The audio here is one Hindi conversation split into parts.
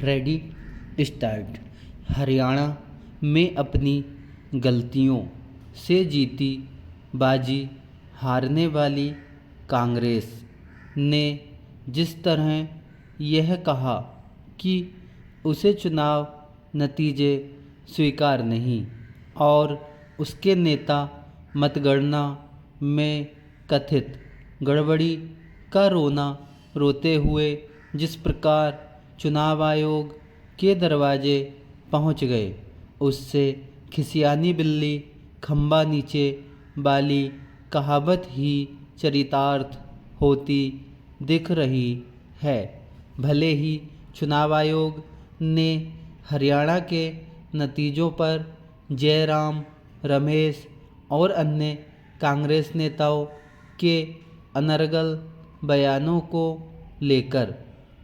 Ready start. हरियाणा में अपनी गलतियों से जीती बाजी हारने वाली कांग्रेस ने जिस तरह यह कहा कि उसे चुनाव नतीजे स्वीकार नहीं और उसके नेता मतगणना में कथित गड़बड़ी का रोना रोते हुए जिस प्रकार चुनाव आयोग के दरवाजे पहुंच गए, उससे खिसियानी बिल्ली खंबा नीचे वाली कहावत ही चरितार्थ होती दिख रही है। भले ही चुनाव आयोग ने हरियाणा के नतीजों पर जयराम रमेश और अन्य कांग्रेस नेताओं के अनर्गल बयानों को लेकर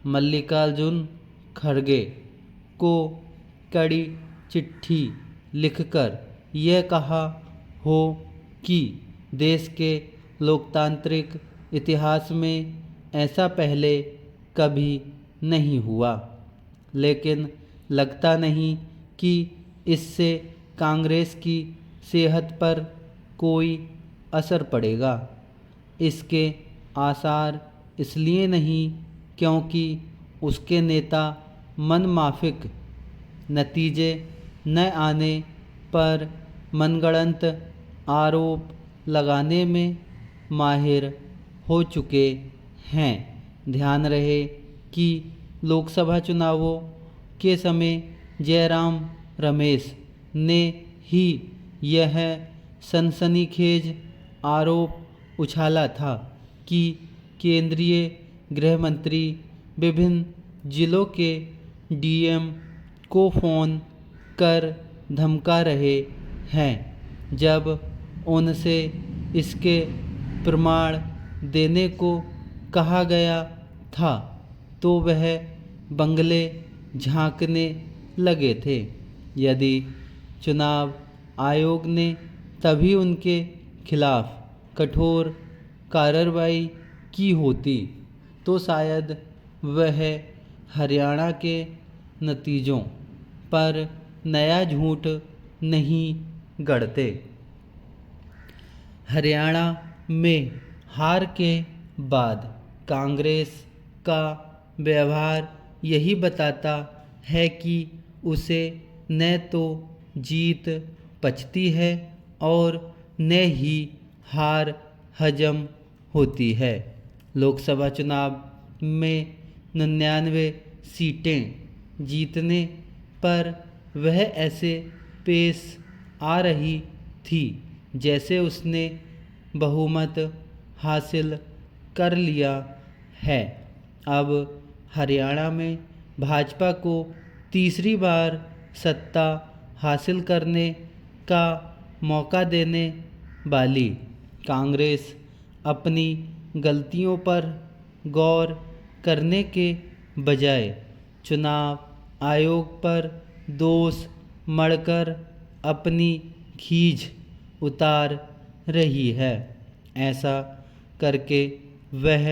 मल्लिकार्जुन खड़गे को कड़ी चिट्ठी लिखकर यह कहा हो कि देश के लोकतांत्रिक इतिहास में ऐसा पहले कभी नहीं हुआ, लेकिन लगता नहीं कि इससे कांग्रेस की सेहत पर कोई असर पड़ेगा। इसके आसार इसलिए नहीं क्योंकि उसके नेता मनमाफिक नतीजे न आने पर मनगढ़ंत आरोप लगाने में माहिर हो चुके हैं। ध्यान रहे कि लोकसभा चुनावों के समय जयराम रमेश ने ही यह सनसनीखेज आरोप उछाला था कि केंद्रीय गृह मंत्री विभिन्न जिलों के डीएम को फ़ोन कर धमका रहे हैं। जब उनसे इसके प्रमाण देने को कहा गया था तो वह बंगले झांकने लगे थे। यदि चुनाव आयोग ने तभी उनके खिलाफ कठोर कार्रवाई की होती तो शायद वह हरियाणा के नतीजों पर नया झूठ नहीं गढ़ते। हरियाणा में हार के बाद कांग्रेस का व्यवहार यही बताता है कि उसे न तो जीत पचती है और न ही हार हजम होती है। लोकसभा चुनाव में 99 सीटें जीतने पर वह ऐसे पेश आ रही थी जैसे उसने बहुमत हासिल कर लिया है। अब हरियाणा में भाजपा को तीसरी बार सत्ता हासिल करने का मौका देने वाली कांग्रेस अपनी गलतियों पर गौर करने के बजाय चुनाव आयोग पर दोष मढ़कर अपनी खींच उतार रही है। ऐसा करके वह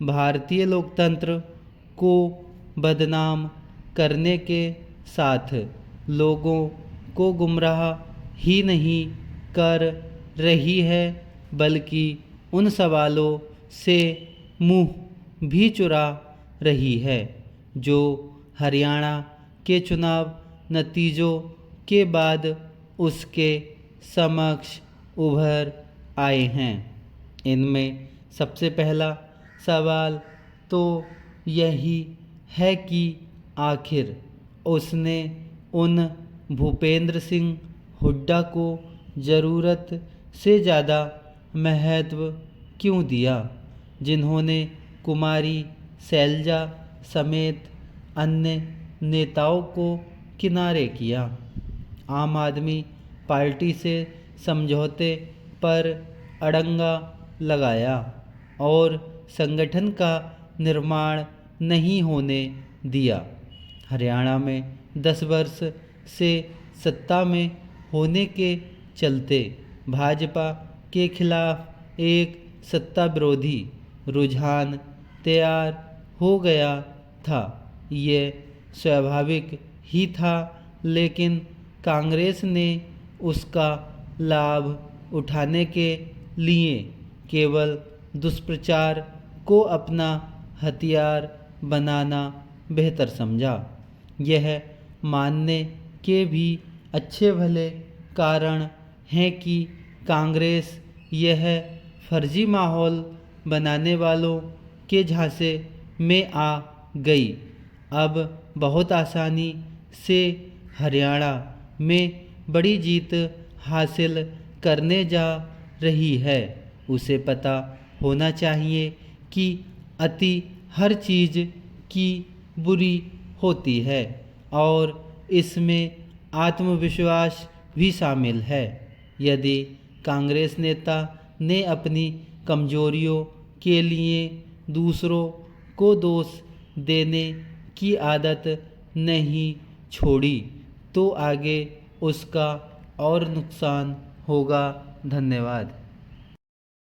भारतीय लोकतंत्र को बदनाम करने के साथ लोगों को गुमराह ही नहीं कर रही है बल्कि उन सवालों से मुंह भी चुरा रही है जो हरियाणा के चुनाव नतीजों के बाद उसके समक्ष उभर आए हैं। इनमें सबसे पहला सवाल तो यही है कि आखिर उसने उन भूपेंद्र सिंह हुड्डा को ज़रूरत से ज़्यादा महत्व क्यों दिया, जिन्होंने कुमारी शैलजा समेत अन्य नेताओं को किनारे किया, आम आदमी पार्टी से समझौते पर अड़ंगा लगाया और संगठन का निर्माण नहीं होने दिया। हरियाणा में 10 वर्ष से सत्ता में होने के चलते भाजपा के खिलाफ एक सत्ता विरोधी रुझान तैयार हो गया था। ये स्वाभाविक ही था, लेकिन कांग्रेस ने उसका लाभ उठाने के लिए केवल दुष्प्रचार को अपना हथियार बनाना बेहतर समझा। यह मानने के भी अच्छे भले कारण हैं कि कांग्रेस यह फर्जी माहौल बनाने वालों के झांसे में आ गई। अब बहुत आसानी से हरियाणा में बड़ी जीत हासिल करने जा रही है। उसे पता होना चाहिए कि अति हर चीज़ की बुरी होती है और इसमें आत्मविश्वास भी शामिल है। यदि कांग्रेस नेता ने अपनी कमजोरियों के लिए दूसरों को दोष देने की आदत नहीं छोड़ी तो आगे उसका और नुकसान होगा। धन्यवाद।